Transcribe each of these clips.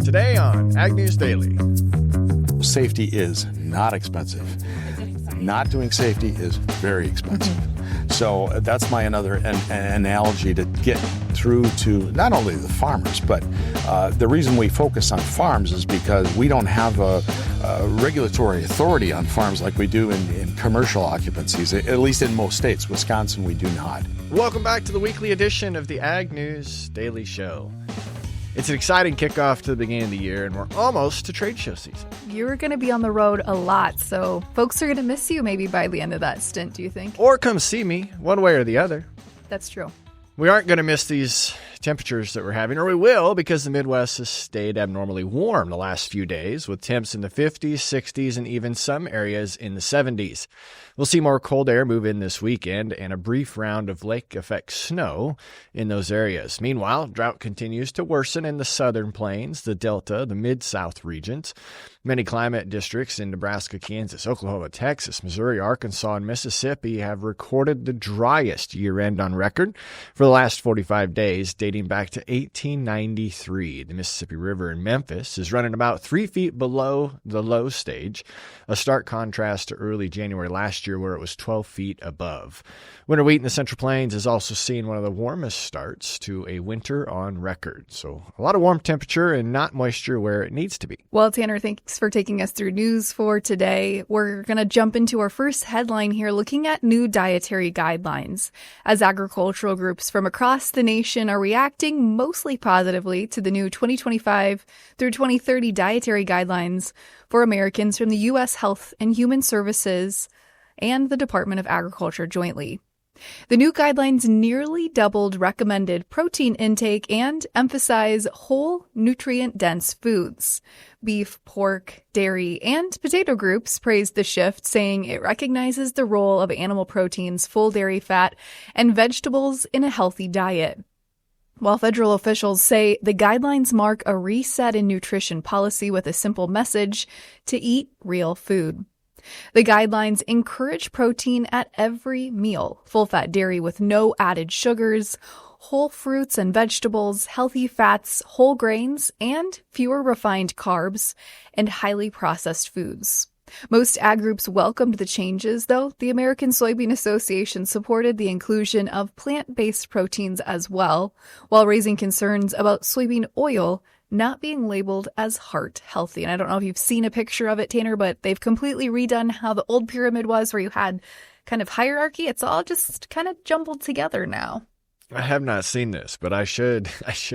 Today on Ag News Daily. Safety is not expensive. Not doing safety is very expensive. So that's my another analogy to get through to not only the farmers, but the reason we focus on farms is because we don't have a regulatory authority on farms like we do in commercial occupancies, at least in most states. Wisconsin, we do not. Welcome back to the weekly edition of the Ag News Daily Show. It's an exciting kickoff to the beginning of the year, and we're almost to trade show season. You're going to be on the road a lot, so folks are going to miss you maybe by the end of that stint, do you think? Or come see me, one way or the other. That's true. We aren't going to miss these temperatures that we're having, or we will, because the Midwest has stayed abnormally warm the last few days, with temps in the 50s, 60s, and even some areas in the 70s. We'll see more cold air move in this weekend and a brief round of lake effect snow in those areas. Meanwhile, drought continues to worsen in the southern plains, the Delta, the Mid-South regions. Many climate districts in Nebraska, Kansas, Oklahoma, Texas, Missouri, Arkansas, and Mississippi have recorded the driest year-end on record for the last 45 days, dating back to 1893. The Mississippi River in Memphis is running about 3 feet below the low stage, a stark contrast to early January last year where it was 12 feet above. Winter wheat in the Central Plains is also seeing one of the warmest starts to a winter on record. So a lot of warm temperature and not moisture where it needs to be. Well, Tanner, thanks for taking us through news for today. We're going to jump into our first headline here, looking at new dietary guidelines, as agricultural groups from across the nation are reacting mostly positively to the new 2025 through 2030 dietary guidelines for Americans from the U.S. Health and Human Services and the Department of Agriculture jointly. The new guidelines nearly doubled recommended protein intake and emphasize whole, nutrient-dense foods. Beef, pork, dairy, and potato groups praised the shift, saying it recognizes the role of animal proteins, full dairy fat, and vegetables in a healthy diet. While federal officials say the guidelines mark a reset in nutrition policy with a simple message to eat real food. The guidelines encourage protein at every meal, full-fat dairy with no added sugars, whole fruits and vegetables, healthy fats, whole grains, and fewer refined carbs and highly processed foods. Most ag groups welcomed the changes, though the American Soybean Association supported the inclusion of plant-based proteins as well, while raising concerns about soybean oil not being labeled as heart healthy. And I don't know if you've seen a picture of it, Tanner, but they've completely redone how the old pyramid was, where you had kind of hierarchy. It's all just kind of jumbled together now. I have not seen this, but I should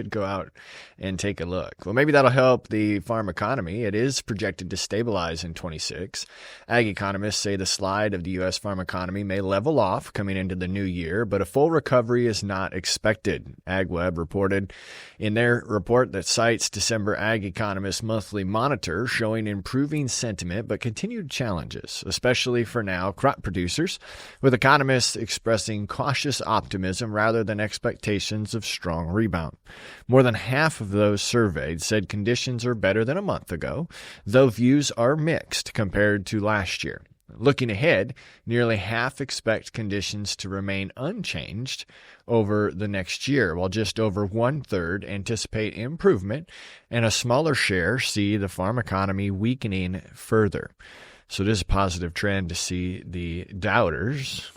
go out and take a look. Well, maybe that'll help the farm economy. It is projected to stabilize in 26. Ag economists say the slide of the U.S. farm economy may level off coming into the new year, but a full recovery is not expected. AgWeb reported in their report that cites December Ag Economist Monthly Monitor showing improving sentiment but continued challenges, especially for now crop producers, with economists expressing cautious optimism rather than expectations of strong rebound. More than half of those surveyed said conditions are better than a month ago, though views are mixed compared to last year. Looking ahead, nearly half expect conditions to remain unchanged over the next year, while just over one-third anticipate improvement, and a smaller share see the farm economy weakening further. So it is a positive trend to see the doubters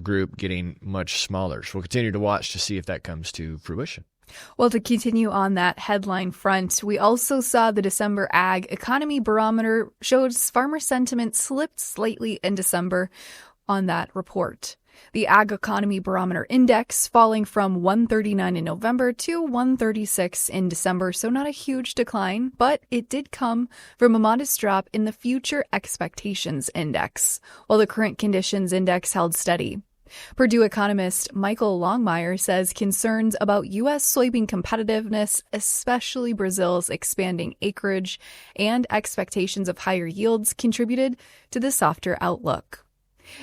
group getting much smaller. So we'll continue to watch to see if that comes to fruition. Well, to continue on that headline front, we also saw the December Ag Economy Barometer showed farmer sentiment slipped slightly in December on that report. The Ag Economy Barometer Index falling from 139 in November to 136 in December, so not a huge decline, but it did come from a modest drop in the Future Expectations Index, while the Current Conditions Index held steady. Purdue economist Michael Longmire says concerns about U.S. soybean competitiveness, especially Brazil's expanding acreage and expectations of higher yields, contributed to the softer outlook.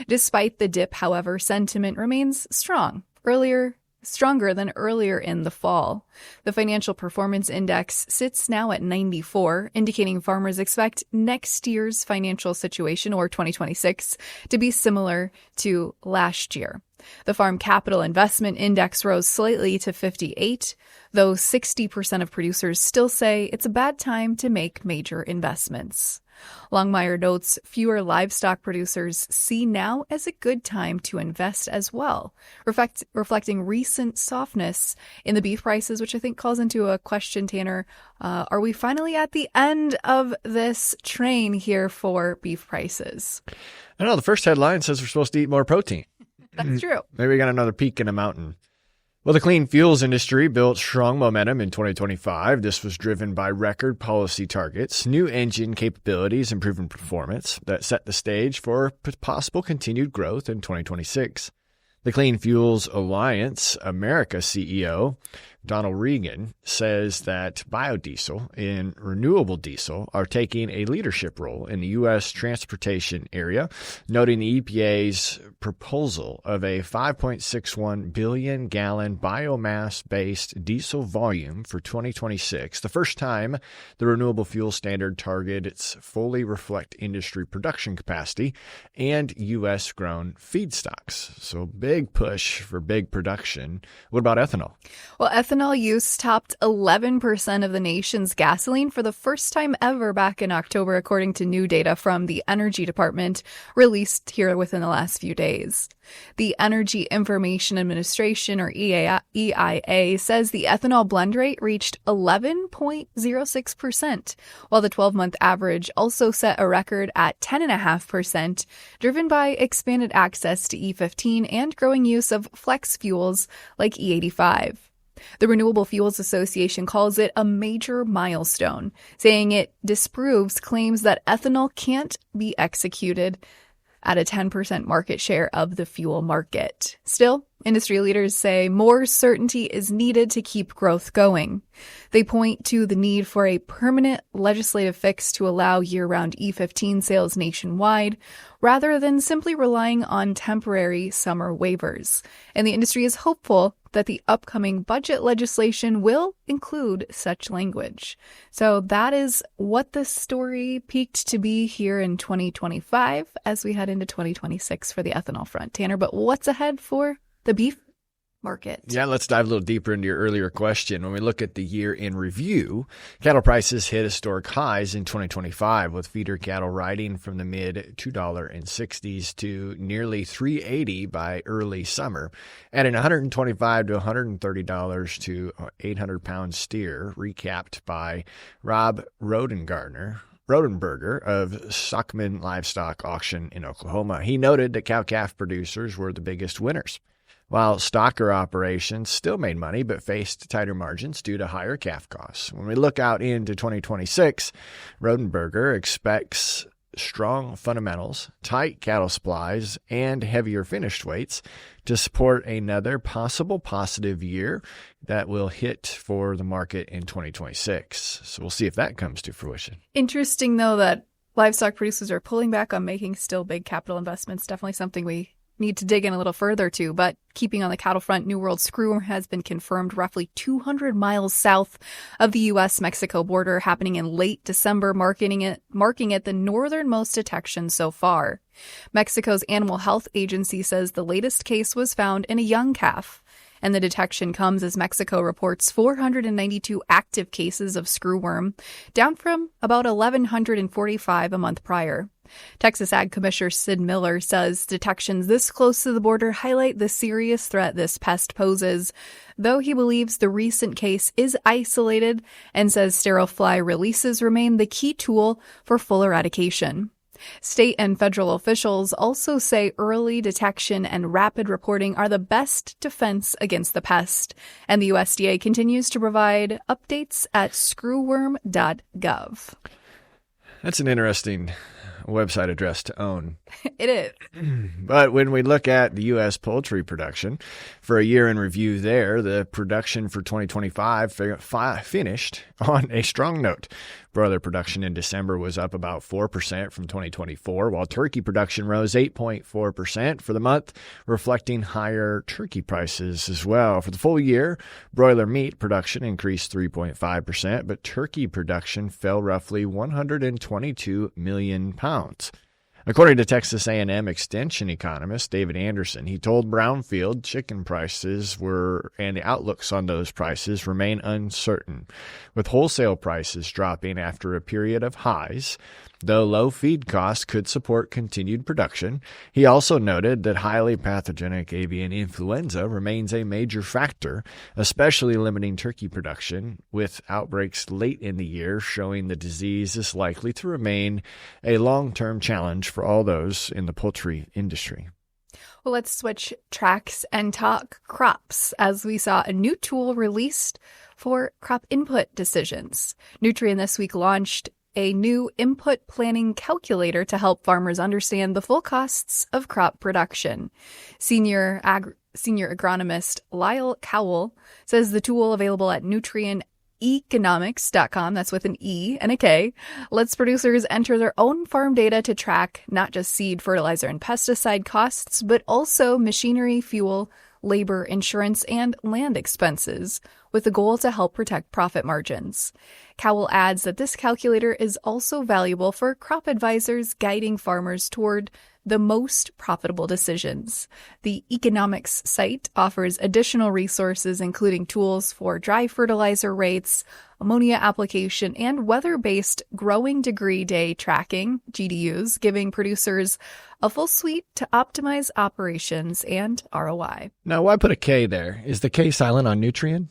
Despite the dip, however, sentiment remains strong. Earlier stronger than earlier in the fall. The Financial Performance Index sits now at 94, indicating farmers expect next year's financial situation, or 2026, to be similar to last year. The Farm Capital Investment Index rose slightly to 58, though 60% of producers still say it's a bad time to make major investments. Longmire notes fewer livestock producers see now as a good time to invest as well, reflecting recent softness in the beef prices, which I think calls into a question, Tanner. Are we finally at the end of this train here for beef prices? I don't know. The first headline says we're supposed to eat more protein. That's true. Maybe we got another peak in the mountain. Well, the clean fuels industry built strong momentum in 2025. This was driven by record policy targets, new engine capabilities, and proven performance that set the stage for possible continued growth in 2026. The Clean Fuels Alliance America CEO, Donald Regan, says that biodiesel and renewable diesel are taking a leadership role in the U.S. transportation area, noting the EPA's proposal of a 5.61 billion gallon biomass-based diesel volume for 2026, the first time the renewable fuel standard targets fully reflect industry production capacity and U.S.-grown feedstocks. So big push for big production. What about ethanol? Well, ethanol use topped 11% of the nation's gasoline for the first time ever back in October, according to new data from the Energy Department released here within the last few days. The Energy Information Administration, or EIA, says the ethanol blend rate reached 11.06%, while the 12-month average also set a record at 10.5%, driven by expanded access to E15 and growing use of flex fuels like E85. The Renewable Fuels Association calls it a major milestone, saying it disproves claims that ethanol can't be executed at a 10% market share of the fuel market. Still, industry leaders say more certainty is needed to keep growth going. They point to the need for a permanent legislative fix to allow year-round E15 sales nationwide, rather than simply relying on temporary summer waivers. And the industry is hopeful that the upcoming budget legislation will include such language. So that is what the story peaked to be here in 2025 as we head into 2026 for the ethanol front. Tanner, but what's ahead for the beef market? Yeah, let's dive a little deeper into your earlier question. When we look at the year in review, cattle prices hit historic highs in 2025, with feeder cattle riding from the mid $2.60s to nearly $3.80 by early summer, adding $125 to $130 to 800-pound steer, recapped by Rob Rodenberger of Stockman Livestock Auction in Oklahoma. He noted that cow-calf producers were the biggest winners, while stocker operations still made money but faced tighter margins due to higher calf costs. When we look out into 2026, Rodenberger expects strong fundamentals, tight cattle supplies, and heavier finished weights to support another possible positive year that will hit for the market in 2026. So we'll see if that comes to fruition. Interesting, though, that livestock producers are pulling back on making still big capital investments. Definitely something we need to dig in a little further to, but keeping on the cattle front, New World screwworm has been confirmed roughly 200 miles south of the U.S.-Mexico border, happening in late December, marking it the northernmost detection so far. Mexico's Animal Health Agency says the latest case was found in a young calf, and the detection comes as Mexico reports 492 active cases of screwworm, down from about 1,145 a month prior. Texas Ag Commissioner Sid Miller says detections this close to the border highlight the serious threat this pest poses, though he believes the recent case is isolated and says sterile fly releases remain the key tool for full eradication. State and federal officials also say early detection and rapid reporting are the best defense against the pest, and the USDA continues to provide updates at screwworm.gov. That's an interesting website address to own. It is. But when we look at the U.S. poultry production, for a year in review there, the production for 2025 finished on a strong note, Broiler production in December was up about 4% from 2024, while turkey production rose 8.4% for the month, reflecting higher turkey prices as well. For the full year, broiler meat production increased 3.5%, but turkey production fell roughly 122 million pounds. According to Texas A&M Extension economist David Anderson, he told Brownfield chicken prices and the outlooks on those prices remain uncertain, with wholesale prices dropping after a period of highs. Though low feed costs could support continued production, he also noted that highly pathogenic avian influenza remains a major factor, especially limiting turkey production, with outbreaks late in the year showing the disease is likely to remain a long-term challenge for all those in the poultry industry. Well, let's switch tracks and talk crops, as we saw a new tool released for crop input decisions. Nutrien this week launched a new input planning calculator to help farmers understand the full costs of crop production. Senior agronomist Lyle Cowell says the tool, available at nutrieneconomics.com, that's with an E and a K, lets producers enter their own farm data to track not just seed, fertilizer, and pesticide costs, but also machinery, fuel, labor, insurance, and land expenses, with the goal to help protect profit margins. Cowell adds that this calculator is also valuable for crop advisors guiding farmers toward the most profitable decisions. The economics site offers additional resources, including tools for dry fertilizer rates, ammonia application, and weather-based growing degree day tracking, GDUs, giving producers a full suite to optimize operations and ROI. Now, why put a K there? Is the K silent on Nutrien?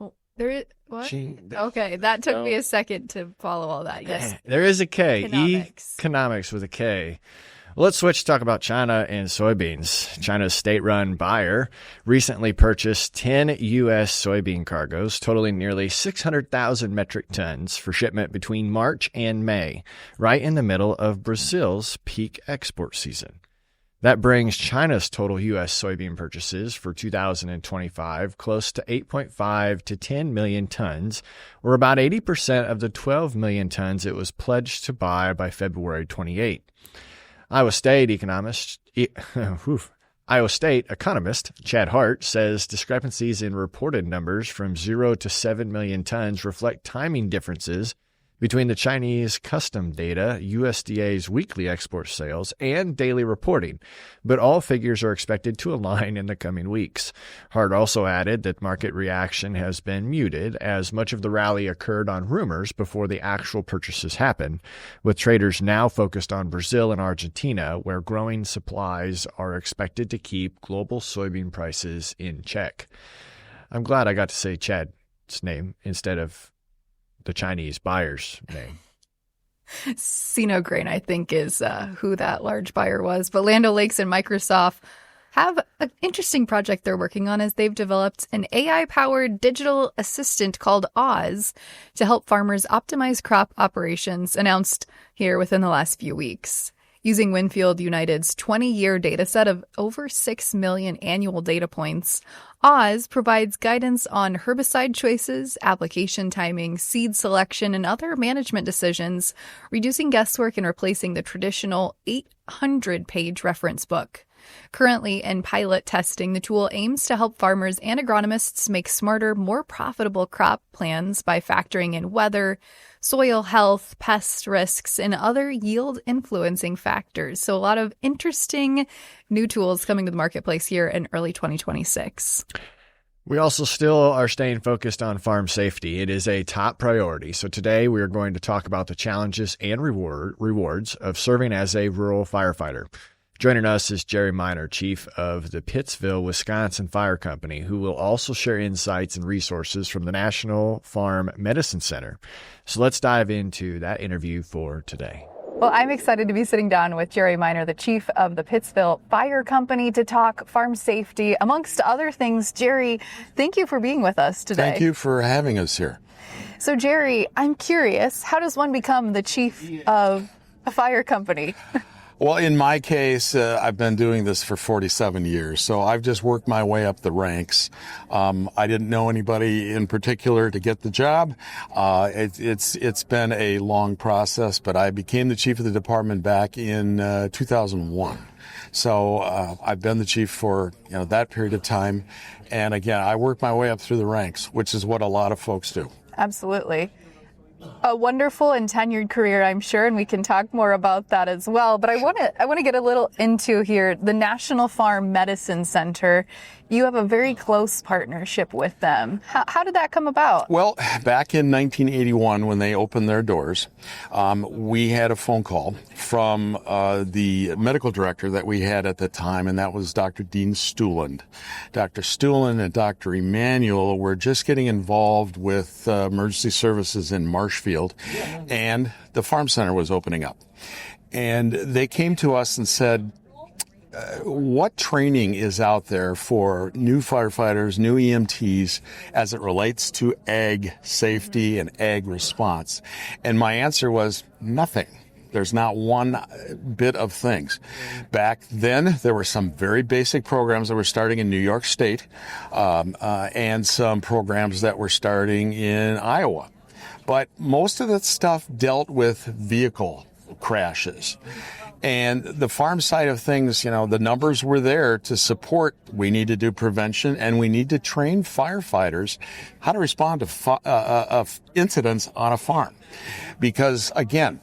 Oh, there is what? Okay, that took me a second to follow all that. Yes, there is a K. Economics. Economics with a K. Let's switch to talk about China and soybeans. China's state-run Bayer recently purchased 10 U.S. soybean cargoes totaling nearly 600,000 metric tons for shipment between March and May, right in the middle of Brazil's peak export season. That brings China's total U.S. soybean purchases for 2025 close to 8.5 to 10 million tons, or about 80% of the 12 million tons it was pledged to buy by February 28. Iowa State economist Chad Hart says discrepancies in reported numbers from 0 to 7 million tons reflect timing differences between the Chinese custom data, USDA's weekly export sales, and daily reporting, but all figures are expected to align in the coming weeks. Hart also added that market reaction has been muted, as much of the rally occurred on rumors before the actual purchases happened, with traders now focused on Brazil and Argentina, where growing supplies are expected to keep global soybean prices in check. I'm glad I got to say Chad's name instead of the Chinese buyer's name. Sino Grain, I think, is who that large buyer was. But Land O'Lakes and Microsoft have an interesting project they're working on, as they've developed an AI-powered digital assistant called Oz to help farmers optimize crop operations, announced here within the last few weeks. Using Winfield United's 20-year data set of over 6 million annual data points, Oz provides guidance on herbicide choices, application timing, seed selection, and other management decisions, reducing guesswork and replacing the traditional 800-page reference book. Currently in pilot testing, the tool aims to help farmers and agronomists make smarter, more profitable crop plans by factoring in weather, soil health, pest risks, and other yield-influencing factors. So a lot of interesting new tools coming to the marketplace here in early 2026. We also still are staying focused on farm safety. It is a top priority. So today we are going to talk about the challenges and rewards of serving as a rural firefighter. Joining us is Jerry Miner, chief of the Pittsville, Wisconsin Fire Company, who will also share insights and resources from the National Farm Medicine Center. So let's dive into that interview for today. Well, I'm excited to be sitting down with Jerry Miner, the chief of the Pittsville Fire Company, to talk farm safety, amongst other things. Jerry, thank you for being with us today. Thank you for having us here. So, Jerry, I'm curious, how does one become the chief of a fire company? Well, in my case, I've been doing this for 47 years, so I've just worked my way up the ranks. I didn't know anybody in particular to get the job. It's been a long process, but I became the chief of the department back in 2001. So I've been the chief for that period of time, and again, I worked my way up through the ranks, which is what a lot of folks do. Absolutely. A wonderful and tenured career, I'm sure, and we can talk more about that as well. But I want to get a little into here the National Farm Medicine Center. You have a very close partnership with them. How did that come about? Well, back in 1981, when they opened their doors, we had a phone call from the medical director that we had at the time, and that was Dr. Dean Stuland. Dr. Stuland and Dr. Emanuel were just getting involved with emergency services in Marshfield, and the farm center was opening up. And they came to us and said, what training is out there for new firefighters, new EMTs, as it relates to ag safety and ag response? And my answer was nothing. There's not one bit of things. Back then, there were some very basic programs that were starting in New York State, and some programs that were starting in Iowa. But most of that stuff dealt with vehicle crashes. And the farm side of things, the numbers were there to support. We need to do prevention, and we need to train firefighters how to respond to incidents on a farm. Because, again,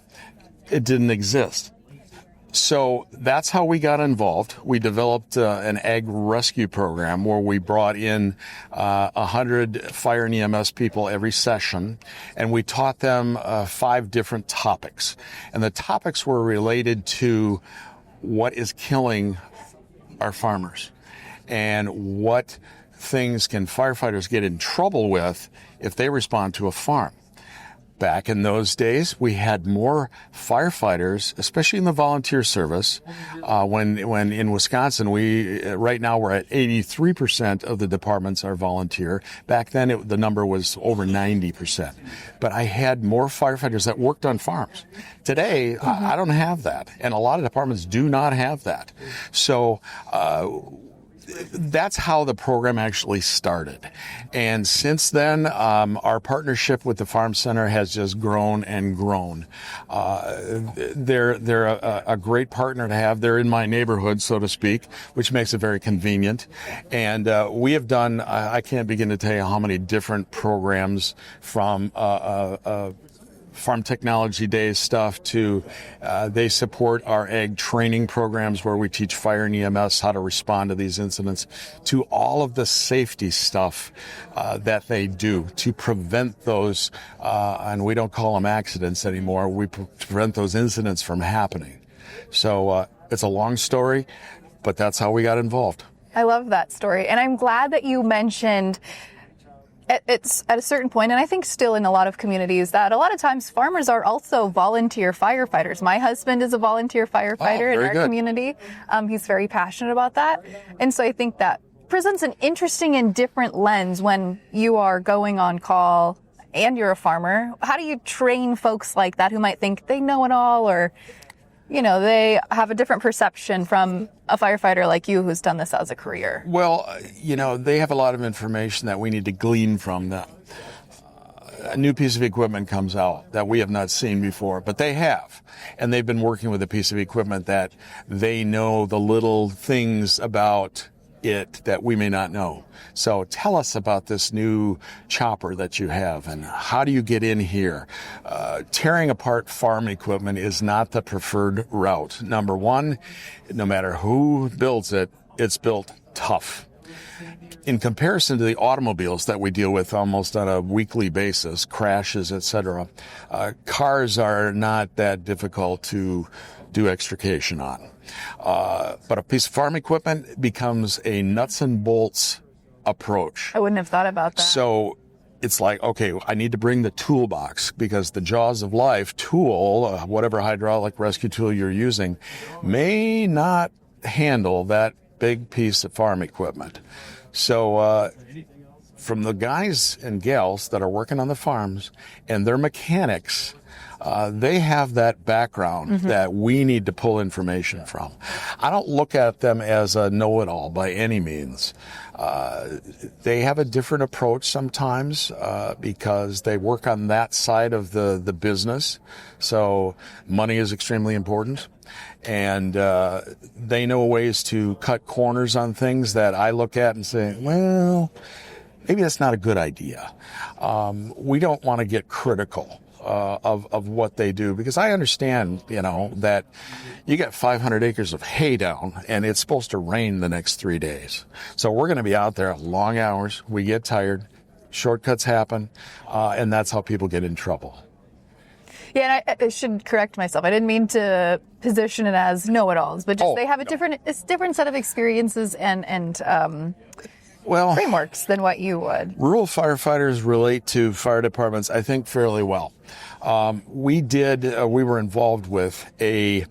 it didn't exist. So that's how we got involved. We developed an ag rescue program where we brought in 100 fire and EMS people every session, and we taught them 5 different topics. And the topics were related to what is killing our farmers and what things can firefighters get in trouble with if they respond to a farm. Back in those days, we had more firefighters, especially in the volunteer service. When in Wisconsin, right now we're at 83% of the departments are volunteer. Back then, the number was over 90%. But I had more firefighters that worked on farms. Today, I don't have that, and a lot of departments do not have that. So that's how the program actually started. And since then, our partnership with the Farm Center has just grown and grown. They're a great partner to have. They're in my neighborhood, so to speak, which makes it very convenient. And we have done, I can't begin to tell you how many different programs, from Farm Technology Days stuff to they support our ag training programs where we teach fire and EMS how to respond to these incidents, to all of the safety stuff that they do to prevent those, and we don't call them accidents anymore, we prevent those incidents from happening. So it's a long story, but that's how we got involved. I love that story, and I'm glad that you mentioned it's at a certain point, and I think still in a lot of communities, that a lot of times farmers are also volunteer firefighters. My husband is a volunteer firefighter in our community. He's very passionate about that. And so I think that presents an interesting and different lens when you are going on call and you're a farmer. How do you train folks like that who might think they know it all, or they have a different perception from a firefighter like you who's done this as a career? Well, they have a lot of information that we need to glean from them. A new piece of equipment comes out that we have not seen before, but they have. And they've been working with a piece of equipment that they know the little things about it that we may not know. So tell us about this new chopper that you have, and how do you get in here? Tearing apart farm equipment is not the preferred route. Number one, no matter who builds it, it's built tough. In comparison to the automobiles that we deal with almost on a weekly basis, crashes, etc., cars are not that difficult to do extrication on. But a piece of farm equipment becomes a nuts and bolts approach. I wouldn't have thought about that. So it's like, okay, I need to bring the toolbox, because the jaws of life tool, whatever hydraulic rescue tool you're using, may not handle that big piece of farm equipment. So from the guys and gals that are working on the farms and their mechanics, they have that background that we need to pull information from. I don't look at them as a know-it-all by any means. They have a different approach sometimes because they work on that side of the business. So money is extremely important. And they know ways to cut corners on things that I look at and say, well, maybe that's not a good idea. We don't want to get critical of what they do, because I understand, that you got 500 acres of hay down and it's supposed to rain the next 3 days. So we're going to be out there long hours. We get tired. Shortcuts happen. And that's how people get in trouble. Yeah, and I should correct myself. I didn't mean to position it as know-it-alls, but just they have a different set of experiences and frameworks than what you would. Rural firefighters relate to fire departments, I think, fairly well. We were involved with it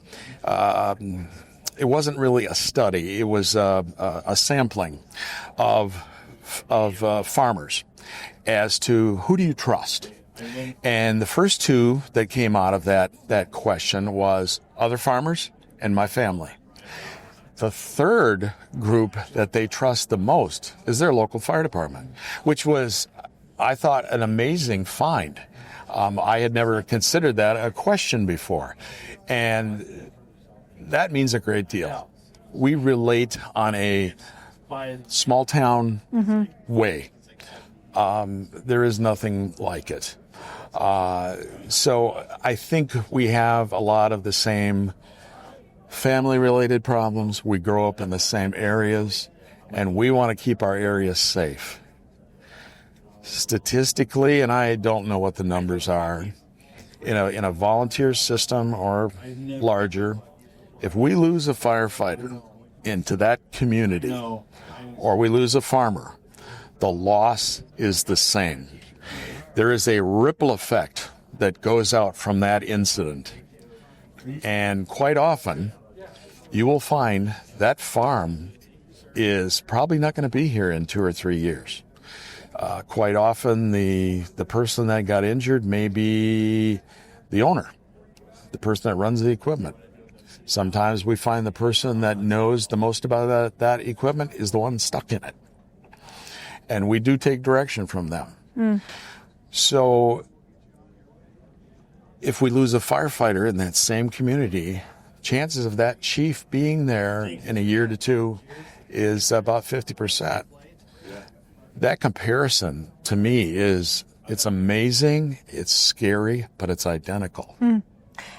wasn't really a study. It was a sampling of farmers as to who do you trust. And the first two that came out of that question was other farmers and my family. The third group that they trust the most is their local fire department, which was, I thought, an amazing find. I had never considered that a question before. And that means a great deal. We relate on a small town way. There is nothing like it. So I think we have a lot of the same family-related problems. We grow up in the same areas, and we want to keep our areas safe. Statistically, and I don't know what the numbers are, in a volunteer system or larger, if we lose a firefighter into that community, or we lose a farmer, the loss is the same. There is a ripple effect that goes out from that incident. And quite often, you will find that farm is probably not going to be here in 2 or 3 years. Quite often, the person that got injured may be the owner, the person that runs the equipment. Sometimes we find the person that knows the most about that equipment is the one stuck in it. And we do take direction from them. So if we lose a firefighter in that same community, chances of that chief being there in a year to two is about 50%. That comparison to me it's amazing, it's scary, but it's identical.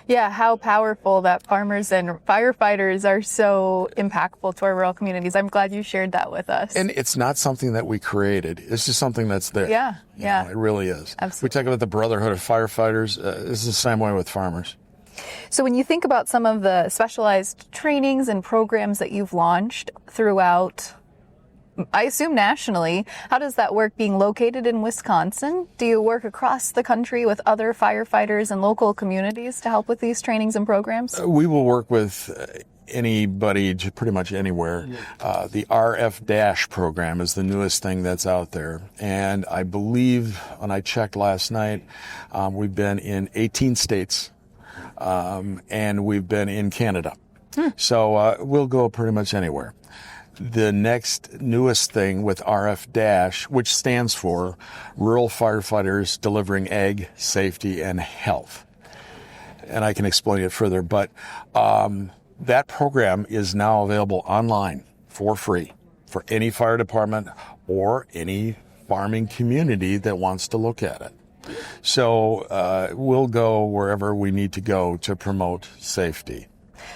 Yeah, how powerful that farmers and firefighters are so impactful to our rural communities. I'm glad you shared that with us. And it's not something that we created. It's just something that's there. Yeah. It really is. Absolutely. We talk about the brotherhood of firefighters. It's the same way with farmers. So when you think about some of the specialized trainings and programs that you've launched throughout, I assume nationally, how does that work being located in Wisconsin? Do you work across the country with other firefighters and local communities to help with these trainings and programs? We will work with anybody pretty much anywhere. The RF- program is the newest thing that's out there. And I believe, when I checked last night, we've been in 18 states and we've been in Canada. So we'll go pretty much anywhere. The next newest thing with RF-, which stands for Rural Firefighters Delivering Ag, Safety, and Health. And I can explain it further, but that program is now available online for free for any fire department or any farming community that wants to look at it. So we'll go wherever we need to go to promote safety.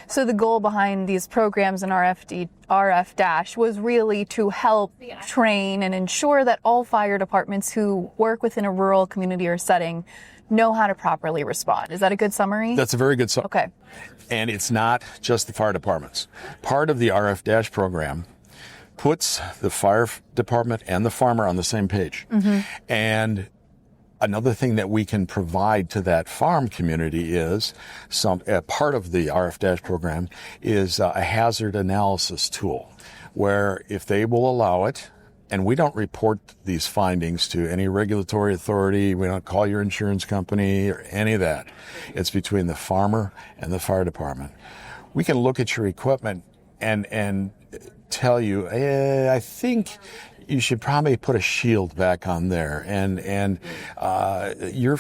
So the goal behind these programs and RF- was really to help train and ensure that all fire departments who work within a rural community or setting know how to properly respond. Is that a good summary? That's a very good summary. Okay. And it's not just the fire departments. Part of the RF- program puts the fire department and the farmer on the same page. And another thing that we can provide to that farm community is part of the RF- program is a hazard analysis tool, where if they will allow it, And we don't report these findings to any regulatory authority. We don't call your insurance company or any of that. It's between the farmer and the fire department. We can look at your equipment and tell you, I think you should probably put a shield back on there, and your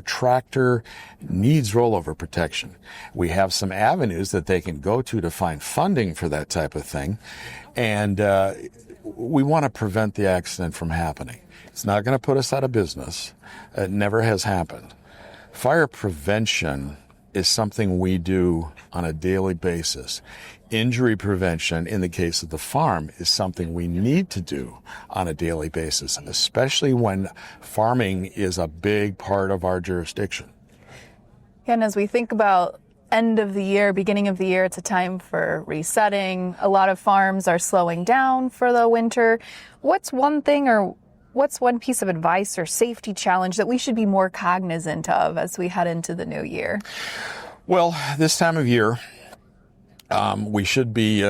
tractor needs rollover protection. We have some avenues that they can go to find funding for that type of thing, and we want to prevent the accident from happening. It's not going to put us out of business. It never has happened. Fire prevention is something we do on a daily basis. Injury prevention, in the case of the farm, is something we need to do on a daily basis, especially when farming is a big part of our jurisdiction. And as we think about end of the year, beginning of the year, it's a time for resetting. A lot of farms are slowing down for the winter. What's one piece of advice or safety challenge that we should be more cognizant of as we head into the new year? Well, this time of year, we should be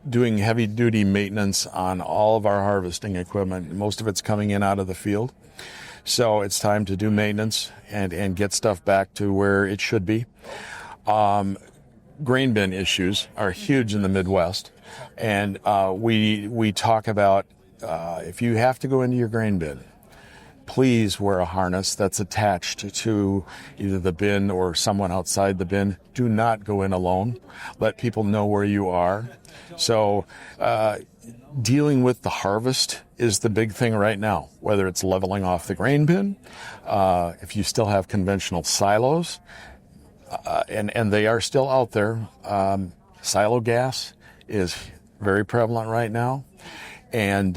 doing heavy-duty maintenance on all of our harvesting equipment. Most of it's coming in out of the field. So it's time to do maintenance and get stuff back to where it should be. Grain bin issues are huge in the Midwest. And we talk about if you have to go into your grain bin, please wear a harness that's attached to either the bin or someone outside the bin. Do not go in alone. Let people know where you are. So dealing with the harvest is the big thing right now, whether it's leveling off the grain bin, if you still have conventional silos, and they are still out there. Silo gas is very prevalent right now. And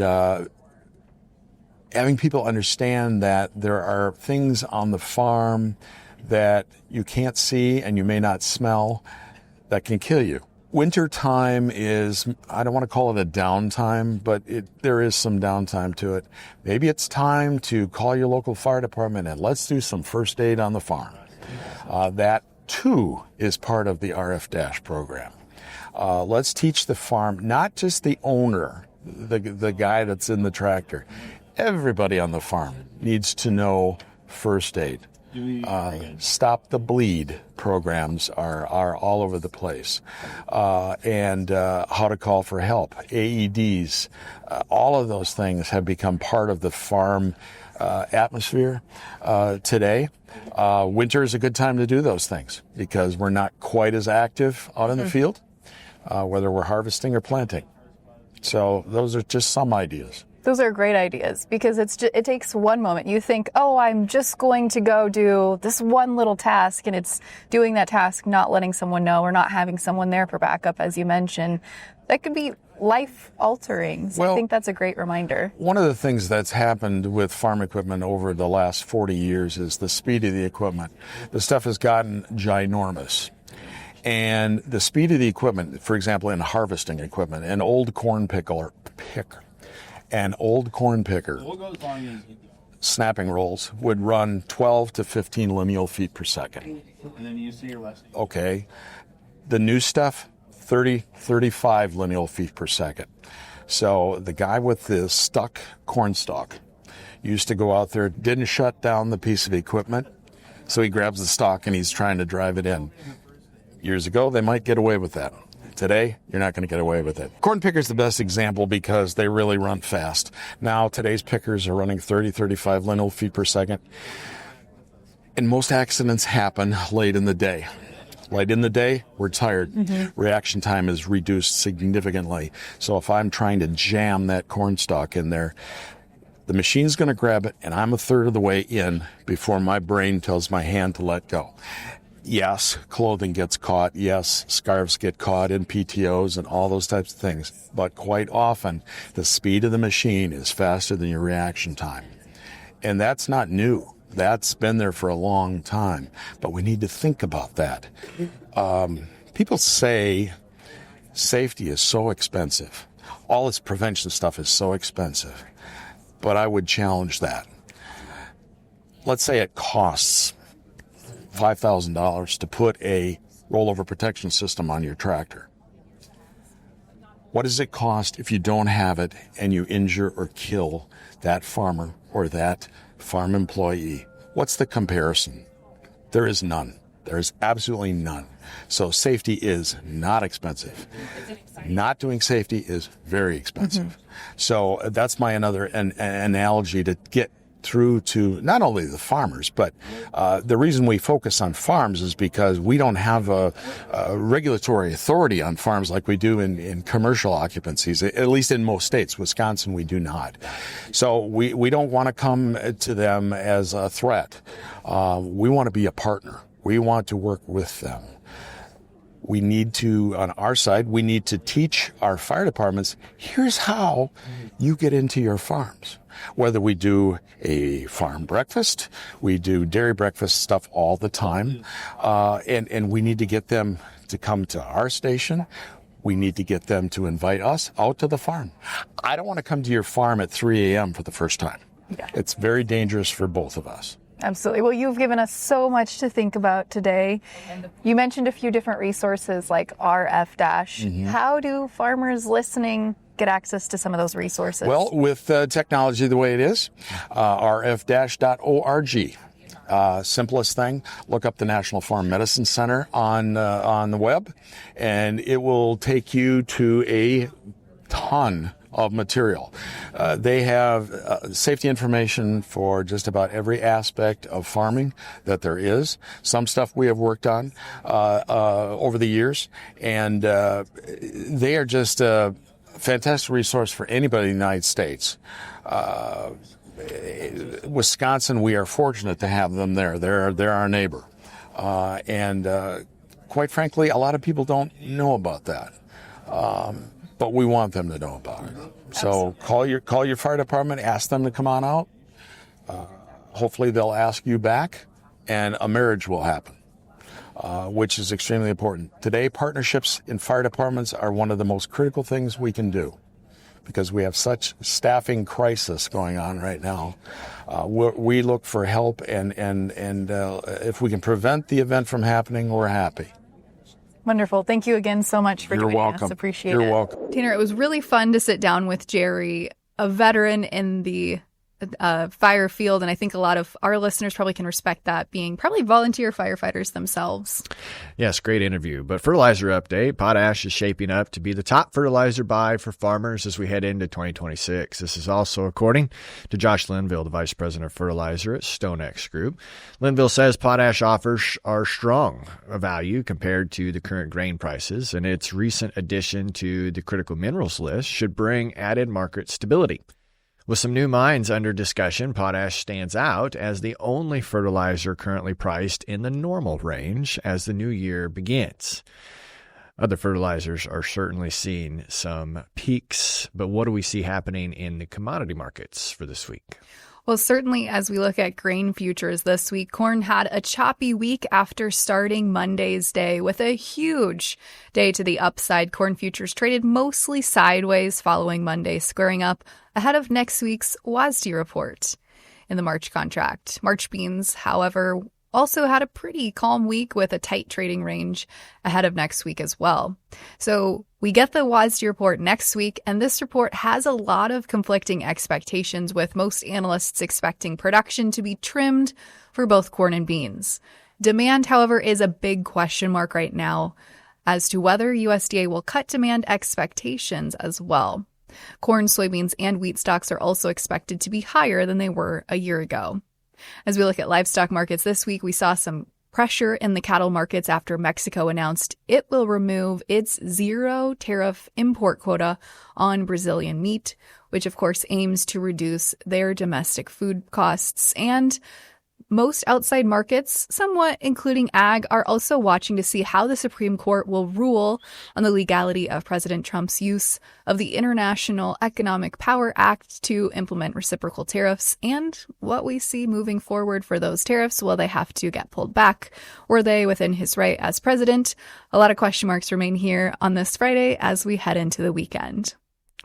having people understand that there are things on the farm that you can't see and you may not smell that can kill you. Winter time is, I don't want to call it a downtime, but there is some downtime to it. Maybe it's time to call your local fire department and let's do some first aid on the farm. That too is part of the RF- program. Let's teach the farm, not just the owner, the guy that's in the tractor. Everybody on the farm needs to know first aid. Stop the bleed programs are all over the place. And how to call for help, AEDs, all of those things have become part of the farm atmosphere today. Winter is a good time to do those things because we're not quite as active out in the field, whether we're harvesting or planting. So those are just some ideas. Those are great ideas because it takes one moment. You think, oh, I'm just going to go do this one little task, and it's doing that task, not letting someone know or not having someone there for backup, as you mentioned. That could be life-altering. So I think that's a great reminder. One of the things that's happened with farm equipment over the last 40 years is the speed of the equipment. The stuff has gotten ginormous. And the speed of the equipment, for example, in harvesting equipment, an old corn picker, snapping rolls would run 12 to 15 lineal feet per second. And then you see your last. Okay. The new stuff, 30, 35 lineal feet per second. So the guy with the stuck corn stalk used to go out there, didn't shut down the piece of equipment, so he grabs the stalk and he's trying to drive it in. Years ago, they might get away with that. Today, you're not going to get away with it. Corn picker's the best example because they really run fast. Now, today's pickers are running 30, 35 lineal feet per second. And most accidents happen late in the day. Late in the day, we're tired. Reaction time is reduced significantly. So if I'm trying to jam that corn stalk in there, the machine's going to grab it, and I'm a third of the way in before my brain tells my hand to let go. Yes, clothing gets caught. Yes, scarves get caught in PTOs and all those types of things. But quite often, the speed of the machine is faster than your reaction time. And that's not new. That's been there for a long time. But we need to think about that. People say safety is so expensive. All this prevention stuff is so expensive. But I would challenge that. Let's say it costs $5,000 to put a rollover protection system on your tractor. What does it cost if you don't have it and you injure or kill that farmer or that farm employee? What's the comparison? There is none. There is absolutely none. So safety is not expensive. Not doing safety is very expensive. So that's my another analogy to get through to not only the farmers, but the reason we focus on farms is because we don't have a regulatory authority on farms like we do in commercial occupancies, at least in most states. Wisconsin, we do not. So we don't want to come to them as a threat. We want to be a partner. We want to work with them. We need to, on our side, we need to teach our fire departments, here's how you get into your farms. Whether we do a farm breakfast, we do dairy breakfast stuff all the time, and we need to get them to come to our station. We need to get them to invite us out to the farm. I don't want to come to your farm at 3 a.m. for the first time. Yeah. It's very dangerous for both of us. Absolutely. Well, you've given us so much to think about today. You mentioned a few different resources like RF Dash. How do farmers listening get access to some of those resources? Well, with technology the way it is, rf-org. Simplest thing, look up the National Farm Medicine Center on the web, and it will take you to a ton of material. They have safety information for just about every aspect of farming that there is. Some stuff we have worked on over the years, and they are just a fantastic resource for anybody in the United States. Wisconsin, we are fortunate to have them there. They're our neighbor. And quite frankly, a lot of people don't know about that. But we want them to know about it. So call your fire department, ask them to come on out. Hopefully they'll ask you back, and a marriage will happen, which is extremely important. Today, partnerships in fire departments are one of the most critical things we can do because we have such staffing crisis going on right now. We look for help, and if we can prevent the event from happening, we're happy. Wonderful. Thank you again so much for joining us. Appreciate it. You're welcome. Tanner, it was really fun to sit down with Jerry, a veteran in the fire field, and I think a lot of our listeners probably can respect that, being probably volunteer firefighters themselves. Yes, great interview. But fertilizer update, potash is shaping up to be the top fertilizer buy for farmers as we head into 2026. This is also according to Josh Linville, the Vice President of Fertilizer at StoneX Group. Linville says potash offers are strong value compared to the current grain prices, and its recent addition to the critical minerals list should bring added market stability. With some new mines under discussion, potash stands out as the only fertilizer currently priced in the normal range as the new year begins. Other fertilizers are certainly seeing some peaks, but what do we see happening in the commodity markets for this week? Well, certainly as we look at grain futures this week, corn had a choppy week after starting Monday's day with a huge day to the upside. Corn futures traded mostly sideways following Monday, squaring up ahead of next week's WASDE report in the March contract. March beans, however, also had a pretty calm week with a tight trading range ahead of next week as well. So we get the WASDE report next week, and this report has a lot of conflicting expectations, with most analysts expecting production to be trimmed for both corn and beans. Demand, however, is a big question mark right now as to whether USDA will cut demand expectations as well. Corn, soybeans, and wheat stocks are also expected to be higher than they were a year ago. As we look at livestock markets this week, we saw some pressure in the cattle markets after Mexico announced it will remove its zero tariff import quota on Brazilian meat, which of course aims to reduce their domestic food costs. And most outside markets, somewhat including ag, are also watching to see how the Supreme Court will rule on the legality of President Trump's use of the International Economic Power Act to implement reciprocal tariffs, and what we see moving forward for those tariffs. Will they have to get pulled back? Were they within his right as president? A lot of question marks remain here on this Friday as we head into the weekend.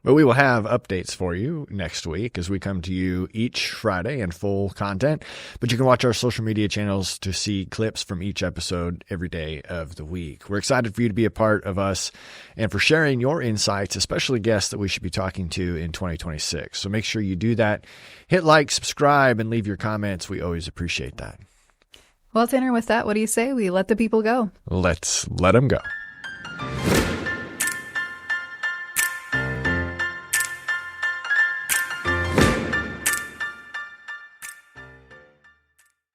But we will have updates for you next week as we come to you each Friday in full content. But you can watch our social media channels to see clips from each episode every day of the week. We're excited for you to be a part of us and for sharing your insights, especially guests that we should be talking to in 2026. So make sure you do that. Hit like, subscribe, and leave your comments. We always appreciate that. Well, Tanner, with that, what do you say we let the people go? Let's let them go.